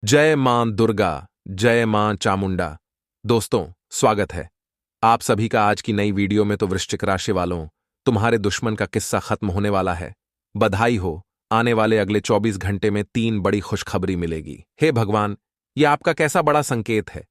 जय मां दुर्गा, जय मां चामुंडा। दोस्तों, स्वागत है आप सभी का आज की नई वीडियो में। तो वृश्चिक राशि वालों, तुम्हारे दुश्मन का किस्सा खत्म होने वाला है। बधाई हो, आने वाले अगले 24 घंटे में 3 बड़ी खुशखबरी मिलेगी। हे भगवान, ये आपका कैसा बड़ा संकेत है।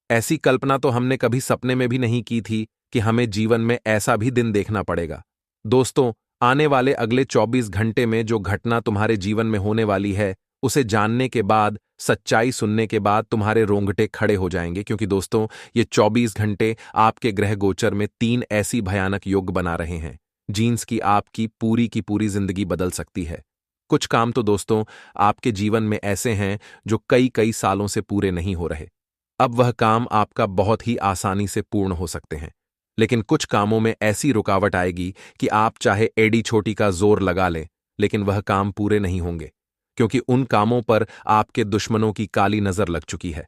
ऐसी कल्पना तो हमने कभी सपने में भी नहीं की थी कि हमें जीवन में ऐसा भी दिन देखना पड़ेगा। दोस्तों, आने वाले अगले 24 घंटे में जो घटना तुम्हारे जीवन में होने वाली है, उसे जानने के बाद, सच्चाई सुनने के बाद तुम्हारे रोंगटे खड़े हो जाएंगे। क्योंकि दोस्तों, ये 24 घंटे आपके ग्रह गोचर में 3 ऐसी भयानक योग बना रहे हैं जीन्स की आपकी पूरी की पूरी जिंदगी बदल सकती है। कुछ काम तो दोस्तों आपके जीवन में ऐसे हैं जो कई कई सालों से पूरे नहीं हो रहे। अब वह काम आपका बहुत ही आसानी से पूर्ण हो सकते हैं। लेकिन कुछ कामों में ऐसी रुकावट आएगी कि आप चाहे एड़ी छोटी का जोर लगा लें, लेकिन वह काम पूरे नहीं होंगे। क्योंकि उन कामों पर आपके दुश्मनों की काली नजर लग चुकी है।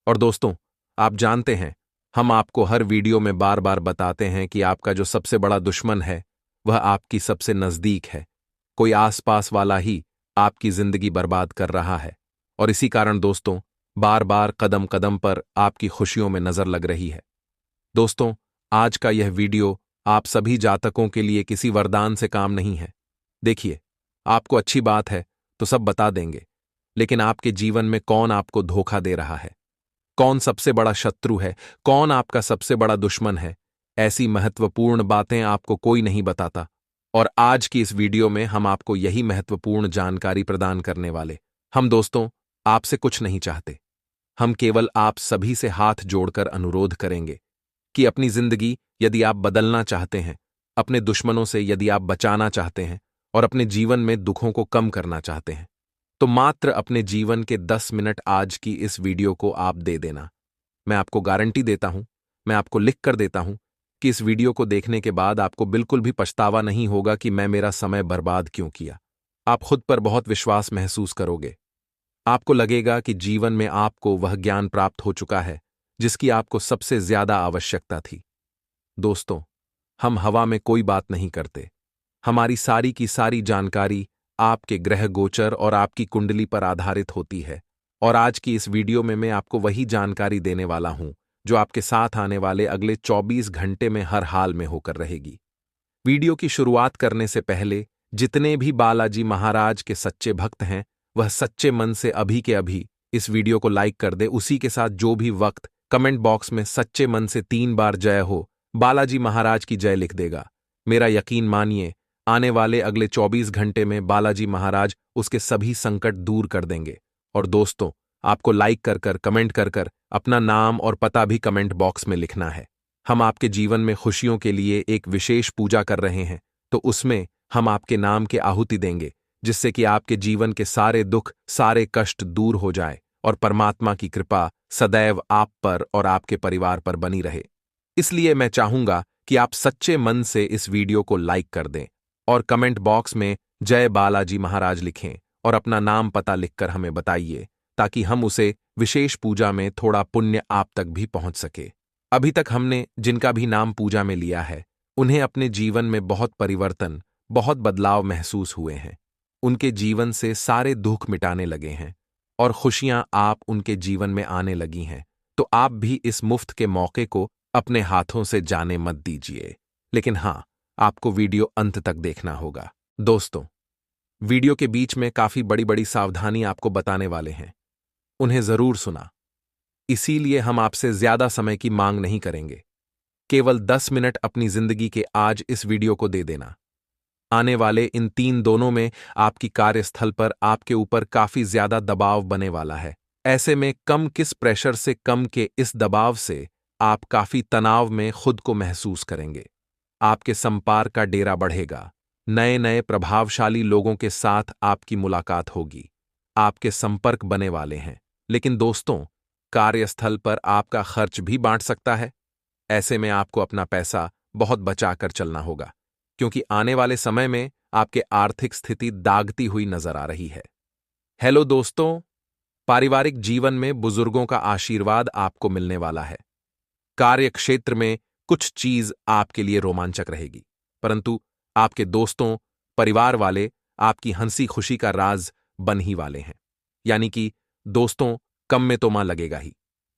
और दोस्तों, आप जानते हैं, हम आपको हर वीडियो में बार बार बताते हैं कि आपका जो सबसे बड़ा दुश्मन है, वह आपकी सबसे नजदीक है। कोई आसपास वाला ही आपकी जिंदगी बर्बाद कर रहा है। और इसी कारण दोस्तों, बार बार कदम कदम पर आपकी खुशियों में नजर लग रही है। दोस्तों, आज का यह वीडियो आप सभी जातकों के लिए किसी वरदान से काम नहीं है। देखिए, आपको अच्छी बात है तो सब बता देंगे, लेकिन आपके जीवन में कौन आपको धोखा दे रहा है, कौन सबसे बड़ा शत्रु है, कौन आपका सबसे बड़ा दुश्मन है, ऐसी महत्वपूर्ण बातें आपको कोई नहीं बताता। और आज की इस वीडियो में हम आपको यही महत्वपूर्ण जानकारी प्रदान करने वाले। हम दोस्तों आपसे कुछ नहीं चाहते, हम केवल आप सभी से हाथ जोड़कर अनुरोध करेंगे कि अपनी जिंदगी यदि आप बदलना चाहते हैं, अपने दुश्मनों से यदि आप बचाना चाहते हैं और अपने जीवन में दुखों को कम करना चाहते हैं, तो मात्र अपने जीवन के 10 मिनट आज की इस वीडियो को आप दे देना। मैं आपको गारंटी देता हूं, मैं आपको लिख कर देता हूं कि इस वीडियो को देखने के बाद आपको बिल्कुल भी पछतावा नहीं होगा कि मैं मेरा समय बर्बाद क्यों किया। आप खुद पर बहुत विश्वास महसूस करोगे। आपको लगेगा कि जीवन में आपको वह ज्ञान प्राप्त हो चुका है जिसकी आपको सबसे ज्यादा आवश्यकता थी। दोस्तों, हम हवा में कोई बात नहीं करते। हमारी सारी की सारी जानकारी आपके ग्रह गोचर और आपकी कुंडली पर आधारित होती है। और आज की इस वीडियो में मैं आपको वही जानकारी देने वाला हूं जो आपके साथ आने वाले अगले 24 घंटे में हर हाल में होकर रहेगी। वीडियो की शुरुआत करने से पहले जितने भी बालाजी महाराज के सच्चे भक्त हैं, वह सच्चे मन से अभी के अभी इस वीडियो को लाइक कर दे। उसी के साथ जो भी वक्त कमेंट बॉक्स में सच्चे मन से 3 बार जय हो बालाजी महाराज की जय लिख देगा। मेरा यकीन मानिए, आने वाले अगले 24 घंटे में बालाजी महाराज उसके सभी संकट दूर कर देंगे। और दोस्तों, आपको लाइक कर कर कमेंट कर कर अपना नाम और पता भी कमेंट बॉक्स में लिखना है। हम आपके जीवन में खुशियों के लिए एक विशेष पूजा कर रहे हैं, तो उसमें हम आपके नाम के आहुति देंगे, जिससे कि आपके जीवन के सारे दुख, सारे कष्ट दूर हो जाए और परमात्मा की कृपा सदैव आप पर और आपके परिवार पर बनी रहे। इसलिए मैं चाहूंगा कि आप सच्चे मन से इस वीडियो को लाइक कर दें और कमेंट बॉक्स में जय बालाजी महाराज लिखें और अपना नाम पता लिखकर हमें बताइए, ताकि हम उसे विशेष पूजा में थोड़ा पुण्य आप तक भी पहुंच सके। अभी तक हमने जिनका भी नाम पूजा में लिया है, उन्हें अपने जीवन में बहुत परिवर्तन, बहुत बदलाव महसूस हुए हैं। उनके जीवन से सारे दुख मिटाने लगे हैं और खुशियां आप उनके जीवन में आने लगी हैं। तो आप भी इस मुफ्त के मौके को अपने हाथों से जाने मत दीजिए। लेकिन हां, आपको वीडियो अंत तक देखना होगा। दोस्तों, वीडियो के बीच में काफी बड़ी बड़ी सावधानी आपको बताने वाले हैं, उन्हें जरूर सुना। इसीलिए हम आपसे ज्यादा समय की मांग नहीं करेंगे। केवल 10 मिनट अपनी जिंदगी के आज इस वीडियो को दे देना। आने वाले इन 3 दोनों में आपकी कार्यस्थल पर आपके ऊपर काफी ज्यादा दबाव बने वाला है। ऐसे में कम किस प्रेशर से कम के इस दबाव से आप काफी तनाव में खुद को महसूस करेंगे। आपके संपर्क का डेरा बढ़ेगा। नए नए प्रभावशाली लोगों के साथ आपकी मुलाकात होगी। आपके संपर्क बने वाले हैं। लेकिन दोस्तों, कार्यस्थल पर आपका खर्च भी बांट सकता है। ऐसे में आपको अपना पैसा बहुत बचा कर चलना होगा, क्योंकि आने वाले समय में आपके आर्थिक स्थिति दागती हुई नजर आ रही है। हेलो दोस्तों, पारिवारिक जीवन में बुजुर्गों का आशीर्वाद आपको मिलने वाला है। कार्य क्षेत्र में कुछ चीज आपके लिए रोमांचक रहेगी, परंतु आपके दोस्तों, परिवार वाले आपकी हंसी खुशी का राज बन ही वाले हैं। यानी कि दोस्तों, कम में तो मां लगेगा ही,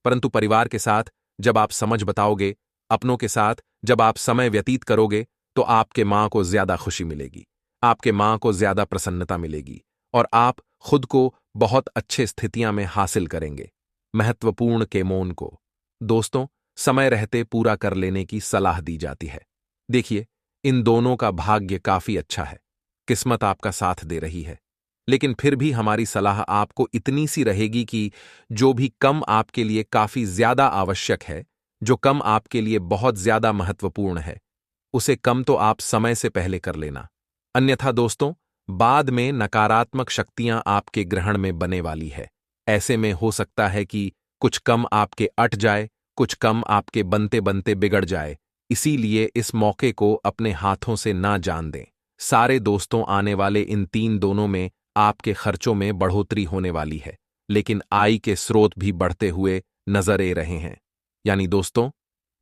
परंतु परिवार के साथ जब आप समझ बताओगे, अपनों के साथ जब आप समय व्यतीत करोगे, तो आपके मां को ज्यादा खुशी मिलेगी, आपके मां को ज्यादा प्रसन्नता मिलेगी और आप खुद को बहुत अच्छे स्थितियां में हासिल करेंगे। महत्वपूर्ण केमोन को दोस्तों समय रहते पूरा कर लेने की सलाह दी जाती है। देखिए, इन दोनों का भाग्य काफी अच्छा है, किस्मत आपका साथ दे रही है, लेकिन फिर भी हमारी सलाह आपको इतनी सी रहेगी कि जो भी कम आपके लिए काफी ज्यादा आवश्यक है, जो कम आपके लिए बहुत ज्यादा महत्वपूर्ण है, उसे कम तो आप समय से पहले कर लेना। अन्यथा दोस्तों, बाद में नकारात्मक शक्तियां आपके ग्रहण में बने वाली है। ऐसे में हो सकता है कि कुछ कम आपके अट जाए, कुछ कम आपके बनते बनते बिगड़ जाए। इसीलिए इस मौके को अपने हाथों से ना जान दें। सारे दोस्तों, आने वाले इन 3 दोनों में आपके खर्चों में बढ़ोतरी होने वाली है, लेकिन आय के स्रोत भी बढ़ते हुए नजर आ रहे हैं। यानी दोस्तों,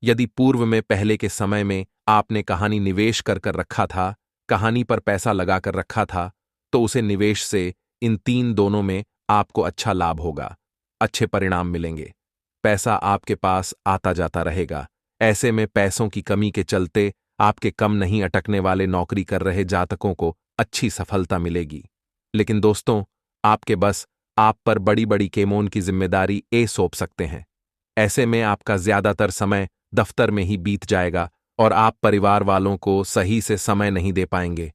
यदि पूर्व में पहले के समय में आपने कहानी निवेश कर रखा था, कहानी पर पैसा लगाकर रखा था, तो उसे निवेश से इन 3 दोनों में आपको अच्छा लाभ होगा, अच्छे परिणाम मिलेंगे, पैसा आपके पास आता जाता रहेगा। ऐसे में पैसों की कमी के चलते आपके कम नहीं अटकने वाले नौकरी कर रहे जातकों को अच्छी सफलता मिलेगी। लेकिन दोस्तों, आपके बस आप पर बड़ी बड़ी केमोन की जिम्मेदारी सौंप सकते हैं। ऐसे में आपका ज्यादातर समय दफ्तर में ही बीत जाएगा और आप परिवार वालों को सही से समय नहीं दे पाएंगे।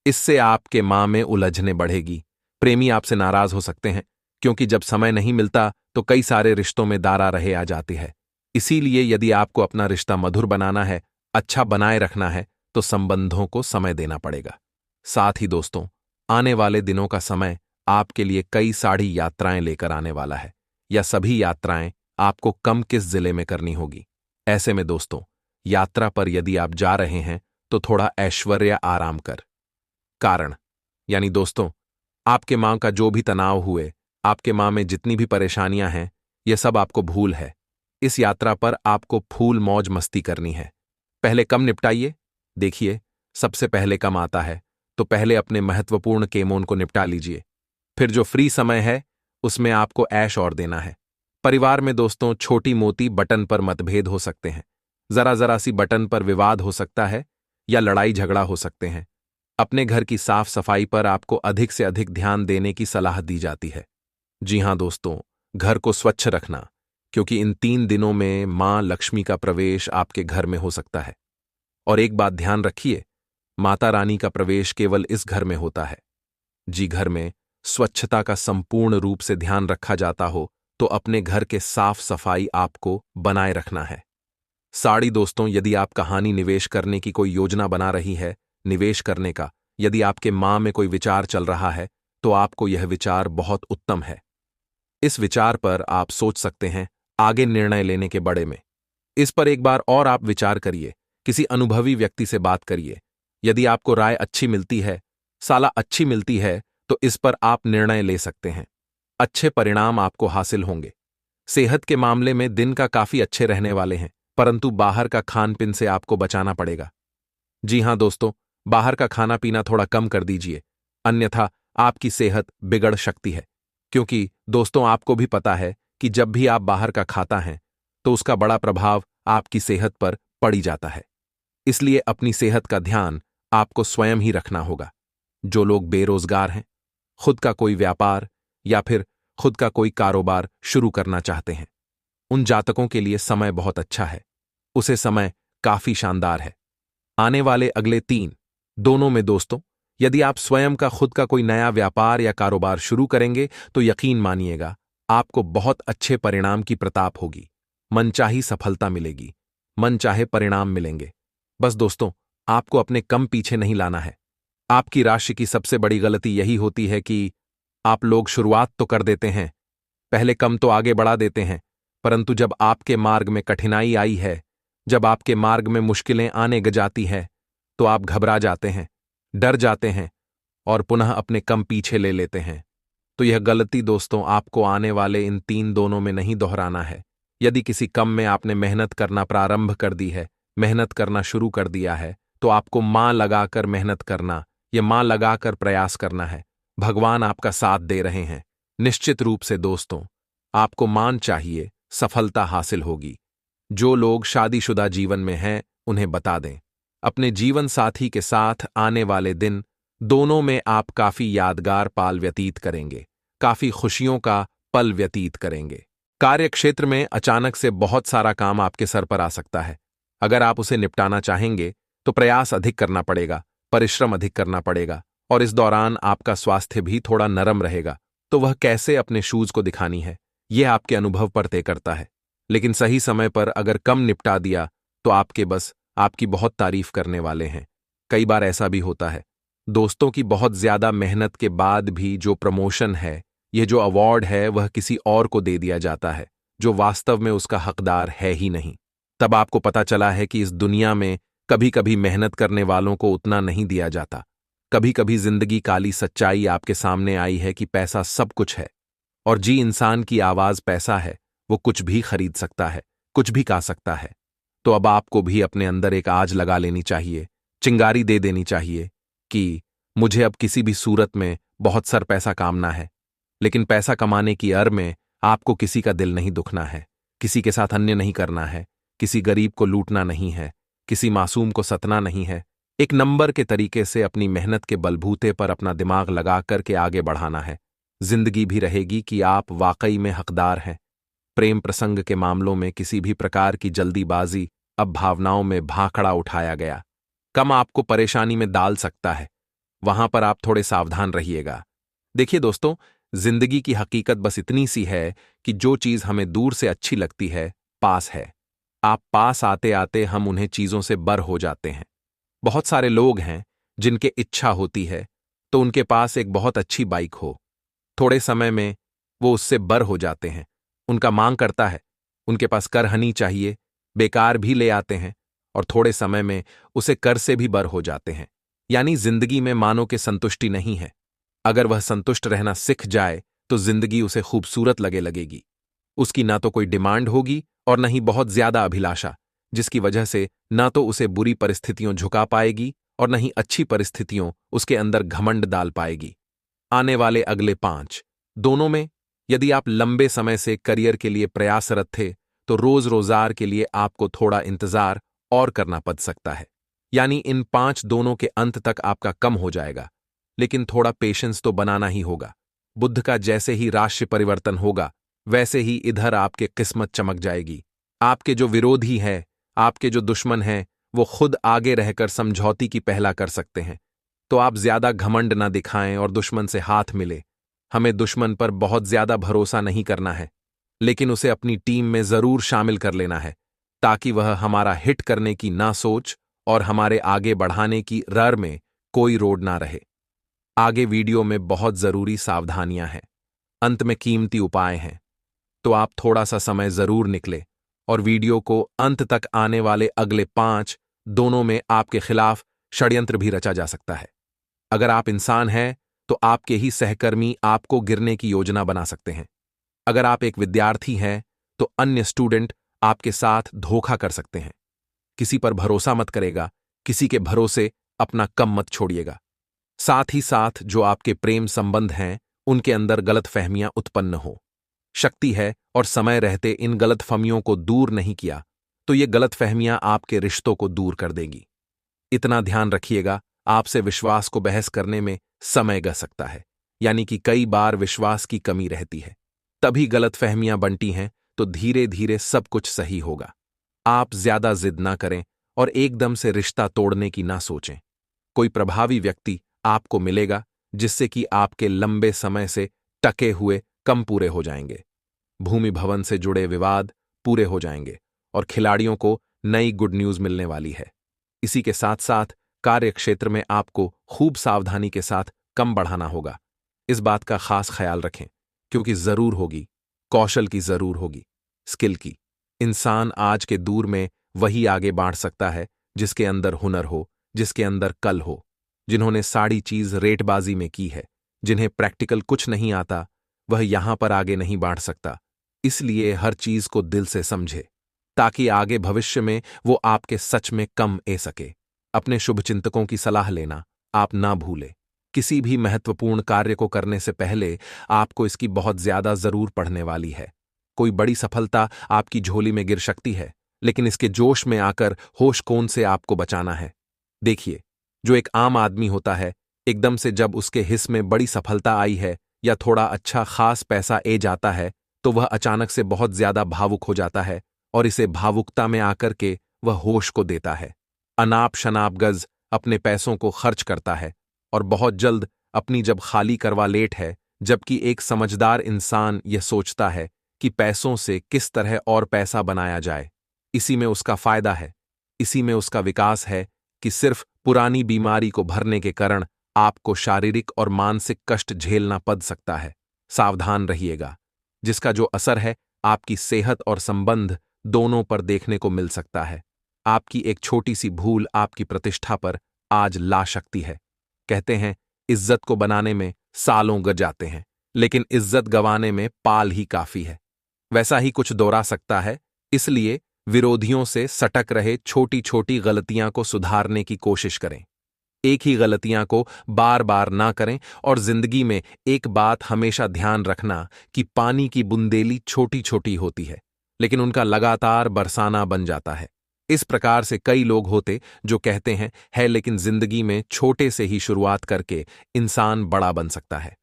इससे आपके मां में उलझने बढ़ेगी, प्रेमी आपसे नाराज हो सकते हैं, क्योंकि जब समय नहीं मिलता तो कई सारे रिश्तों में दारा रहे आ जाती है। इसीलिए यदि आपको अपना रिश्ता मधुर बनाना है, अच्छा बनाए रखना है, तो संबंधों को समय देना पड़ेगा। साथ ही दोस्तों, आने वाले दिनों का समय आपके लिए कई सारी यात्राएं लेकर आने वाला है। यह सभी यात्राएं आपको कम किस जिले में करनी होगी। ऐसे में दोस्तों, यात्रा पर यदि आप जा रहे हैं तो थोड़ा ऐश्वर्य आराम कर। कारण यानी दोस्तों, आपके मां का जो भी तनाव हुए, आपके मां में जितनी भी परेशानियां हैं, यह सब आपको भूल है। इस यात्रा पर आपको फूल मौज मस्ती करनी है। पहले कम निपटाइए। देखिए, सबसे पहले कम आता है, तो पहले अपने महत्वपूर्ण केमोन को निपटा लीजिए। फिर जो फ्री समय है, उसमें आपको ऐश और देना है। परिवार में दोस्तों, छोटी मोटी बटन पर मतभेद हो सकते हैं, जरा जरा सी बटन पर विवाद हो सकता है या लड़ाई झगड़ा हो सकते हैं। अपने घर की साफ सफाई पर आपको अधिक से अधिक ध्यान देने की सलाह दी जाती है। जी हां दोस्तों, घर को स्वच्छ रखना, क्योंकि इन 3 दिनों में मां लक्ष्मी का प्रवेश आपके घर में हो सकता है। और एक बात ध्यान रखिए, माता रानी का प्रवेश केवल इस घर में होता है। जी घर में स्वच्छता का संपूर्ण रूप से ध्यान रखा जाता हो, तो अपने घर के साफ सफाई आपको बनाए रखना है। साड़ी दोस्तों, यदि आप कहानी निवेश करने की कोई योजना बना रही है, निवेश करने का यदि आपके मां में कोई विचार चल रहा है, तो आपको यह विचार बहुत उत्तम है। इस विचार पर आप सोच सकते हैं आगे निर्णय लेने के बड़े में। इस पर एक बार और आप विचार करिए, किसी अनुभवी व्यक्ति से बात करिए। यदि आपको राय अच्छी मिलती है, सलाह अच्छी मिलती है, तो इस पर आप निर्णय ले सकते हैं। अच्छे परिणाम आपको हासिल होंगे। सेहत के मामले में दिन का काफी अच्छे रहने वाले हैं, परंतु बाहर का खान पीन से आपको बचाना पड़ेगा। जी हां दोस्तों, बाहर का खाना पीना थोड़ा कम कर दीजिए, अन्यथा आपकी सेहत बिगड़ सकती है। क्योंकि दोस्तों, आपको भी पता है कि जब भी आप बाहर का खाता हैं, तो उसका बड़ा प्रभाव आपकी सेहत पर पड़ ही जाता है। इसलिए अपनी सेहत का ध्यान आपको स्वयं ही रखना होगा। जो लोग बेरोजगार हैं, खुद का कोई व्यापार या फिर खुद का कोई कारोबार शुरू करना चाहते हैं, उन जातकों के लिए समय बहुत अच्छा है। उसे समय काफी शानदार है। आने वाले अगले 3 दोनों में दोस्तों, यदि आप स्वयं का खुद का कोई नया व्यापार या कारोबार शुरू करेंगे, तो यकीन मानिएगा आपको बहुत अच्छे परिणाम की प्रताप होगी, मनचाही सफलता मिलेगी, मनचाहे परिणाम मिलेंगे। बस दोस्तों, आपको अपने कम पीछे नहीं लाना है। आपकी राशि की सबसे बड़ी गलती यही होती है कि आप लोग शुरुआत तो कर देते हैं, पहले कम तो आगे बढ़ा देते हैं, परंतु जब आपके मार्ग में कठिनाई आई है, जब आपके मार्ग में मुश्किलें आने जाती हैं, तो आप घबरा जाते हैं, डर जाते हैं और पुनः अपने कम पीछे ले लेते हैं। तो यह गलती दोस्तों आपको आने वाले इन 3 दोनों में नहीं दोहराना है। यदि किसी कम में आपने मेहनत करना प्रारंभ कर दी है, मेहनत करना शुरू कर दिया है, तो आपको मां लगाकर मेहनत करना, यह मां लगाकर प्रयास करना है। भगवान आपका साथ दे रहे हैं। निश्चित रूप से दोस्तों, आपको मान चाहिए, सफलता हासिल होगी। जो लोग शादीशुदा जीवन में हैं, उन्हें बता दें। अपने जीवन साथी के साथ आने वाले दिन दोनों में आप काफी यादगार पल व्यतीत करेंगे, काफी खुशियों का पल व्यतीत करेंगे। कार्यक्षेत्र में अचानक से बहुत सारा काम आपके सर पर आ सकता है। अगर आप उसे निपटाना चाहेंगे तो प्रयास अधिक करना पड़ेगा, परिश्रम अधिक करना पड़ेगा, और इस दौरान आपका स्वास्थ्य भी थोड़ा नरम रहेगा। तो वह कैसे अपने शूज को दिखानी है, यह आपके अनुभव पर तय करता है। लेकिन सही समय पर अगर कम निपटा दिया तो आपके बस आपकी बहुत तारीफ करने वाले हैं। कई बार ऐसा भी होता है, दोस्तों की बहुत ज्यादा मेहनत के बाद भी जो प्रमोशन है, यह जो अवार्ड है, वह किसी और को दे दिया जाता है जो वास्तव में उसका हकदार है ही नहीं। तब आपको पता चला है कि इस दुनिया में कभी कभी मेहनत करने वालों को उतना नहीं दिया जाता। कभी कभी जिंदगी काली सच्चाई आपके सामने आई है कि पैसा सब कुछ है, और जी इंसान की आवाज पैसा है, वो कुछ भी खरीद सकता है, कुछ भी खा सकता है। तो अब आपको भी अपने अंदर एक आग लगा लेनी चाहिए, चिंगारी दे देनी चाहिए कि मुझे अब किसी भी सूरत में बहुत सर पैसा कामना है। लेकिन पैसा कमाने की अर में आपको किसी का दिल नहीं दुखना है, किसी के साथ अन्य नहीं करना है, किसी गरीब को लूटना नहीं है, किसी मासूम को सतना नहीं है। एक नंबर के तरीके से अपनी मेहनत के बलबूते पर अपना दिमाग लगा करके आगे बढ़ाना है। जिंदगी भी रहेगी कि आप वाकई में हकदार हैं। प्रेम प्रसंग के मामलों में किसी भी प्रकार की जल्दीबाजी अब भावनाओं में भाखड़ा उठाया गया कम आपको परेशानी में डाल सकता है। वहां पर आप थोड़े सावधान रहिएगा। देखिए दोस्तों, जिंदगी की हकीकत बस इतनी सी है कि जो चीज हमें दूर से अच्छी लगती है, पास है। आप पास आते आते हम उन्हें चीजों से बर हो जाते हैं। बहुत सारे लोग हैं जिनके इच्छा होती है तो उनके पास एक बहुत अच्छी बाइक हो, थोड़े समय में वो उससे बर हो जाते हैं। उनका मांग करता है, उनके पास करहनी चाहिए, बेकार भी ले आते हैं, और थोड़े समय में उसे कर से भी बर हो जाते हैं। यानी जिंदगी में मानो के संतुष्टि नहीं है। अगर वह संतुष्ट रहना सीख जाए तो जिंदगी उसे खूबसूरत लगेगी। उसकी ना तो कोई डिमांड होगी और न ही बहुत ज्यादा अभिलाषा, जिसकी वजह से ना तो उसे बुरी परिस्थितियों झुका पाएगी और न ही अच्छी परिस्थितियों उसके अंदर घमंड डाल पाएगी। आने वाले अगले 5 दोनों में यदि आप लंबे समय से करियर के लिए प्रयासरत थे तो रोज रोजार के लिए आपको थोड़ा इंतजार और करना पड़ सकता है। यानी इन 5 दोनों के अंत तक आपका कम हो जाएगा, लेकिन थोड़ा पेशेंस तो बनाना ही होगा। बुद्ध का जैसे ही राशि परिवर्तन होगा वैसे ही इधर आपके किस्मत चमक जाएगी। आपके जो विरोधी हैं, आपके जो दुश्मन हैं, वो खुद आगे रहकर समझौती की पहला कर सकते हैं। तो आप ज्यादा घमंड ना दिखाएं और दुश्मन से हाथ मिले। हमें दुश्मन पर बहुत ज्यादा भरोसा नहीं करना है, लेकिन उसे अपनी टीम में जरूर शामिल कर लेना है ताकि वह हमारा हिट करने की ना सोच और हमारे आगे बढ़ाने की रर में कोई रोड ना रहे। आगे वीडियो में बहुत जरूरी सावधानियां हैं, अंत में कीमती उपाय हैं। तो आप थोड़ा सा समय जरूर निकले और वीडियो को अंत तक आने वाले अगले 5 दोनों में आपके खिलाफ षड्यंत्र भी रचा जा सकता है। अगर आप इंसान हैं तो आपके ही सहकर्मी आपको गिरने की योजना बना सकते हैं। अगर आप एक विद्यार्थी हैं तो अन्य स्टूडेंट आपके साथ धोखा कर सकते हैं। किसी पर भरोसा मत करेगा, किसी के भरोसे अपना कम मत छोड़िएगा। साथ ही साथ जो आपके प्रेम संबंध हैं उनके अंदर गलतफहमियां उत्पन्न हो। शक्ति है और समय रहते इन गलतफहमियों को दूर नहीं किया तो ये गलतफहमियां आपके रिश्तों को दूर कर देगी। इतना ध्यान रखिएगा, आपसे विश्वास को बहस करने में समय लग सकता है, यानी कि कई बार विश्वास की कमी रहती है, तभी गलतफहमियां बनती हैं। तो धीरे धीरे सब कुछ सही होगा। आप ज्यादा जिद ना करें और एकदम से रिश्ता तोड़ने की ना सोचें। कोई प्रभावी व्यक्ति आपको मिलेगा जिससे कि आपके लंबे समय से टके हुए कम पूरे हो जाएंगे। भूमि भवन से जुड़े विवाद पूरे हो जाएंगे और खिलाड़ियों को नई गुड न्यूज मिलने वाली है। इसी के साथ साथ कार्य क्षेत्र में आपको खूब सावधानी के साथ कम बढ़ाना होगा। इस बात का खास ख्याल रखें क्योंकि जरूर होगी, कौशल की जरूर होगी, स्किल की। इंसान आज के दौर में वही आगे बढ़ सकता है जिसके अंदर हुनर हो, जिसके अंदर कल हो। जिन्होंने सारी चीज रेटबाजी में की है, जिन्हें प्रैक्टिकल कुछ नहीं आता, वह यहां पर आगे नहीं बढ़ सकता। इसलिए हर चीज को दिल से समझे ताकि आगे भविष्य में वो आपके सच में कम ए सके। अपने शुभचिंतकों की सलाह लेना आप ना भूलें। किसी भी महत्वपूर्ण कार्य को करने से पहले आपको इसकी बहुत ज्यादा जरूर पड़ने वाली है। कोई बड़ी सफलता आपकी झोली में गिर सकती है, लेकिन इसके जोश में आकर होश कौन से आपको बचाना है। देखिए, जो एक आम आदमी होता है, एकदम से जब उसके हिस्से में बड़ी सफलता आई है या थोड़ा अच्छा खास पैसा ए जाता है, तो वह अचानक से बहुत ज्यादा भावुक हो जाता है और इसे भावुकता में आकर के वह होश को देता है। अनाप शनाप गज अपने पैसों को खर्च करता है और बहुत जल्द अपनी जब खाली करवा लेट है, जबकि एक समझदार इंसान यह सोचता है कि पैसों से किस तरह और पैसा बनाया जाए। इसी में उसका फायदा है, इसी में उसका विकास है कि सिर्फ पुरानी बीमारी को भरने के कारण आपको शारीरिक और मानसिक कष्ट झेलना पड़ सकता है। सावधान रहिएगा, जिसका जो असर है आपकी सेहत और संबंध दोनों पर देखने को मिल सकता है। आपकी एक छोटी सी भूल आपकी प्रतिष्ठा पर आज ला सकती है। कहते हैं, इज्जत को बनाने में सालों गज जाते हैं, लेकिन इज्जत गंवाने में पाल ही काफी है। वैसा ही कुछ दोहरा सकता है, इसलिए विरोधियों से सटक रहे छोटी छोटी गलतियां को सुधारने की कोशिश करें। एक ही गलतियां को बार बार ना करें और जिंदगी में एक बात हमेशा ध्यान रखना कि पानी की बूंदेली छोटी छोटी होती है, लेकिन उनका लगातार बरसाना बन जाता है। इस प्रकार से कई लोग होते जो कहते हैं है, लेकिन जिंदगी में छोटे से ही शुरुआत करके इंसान बड़ा बन सकता है।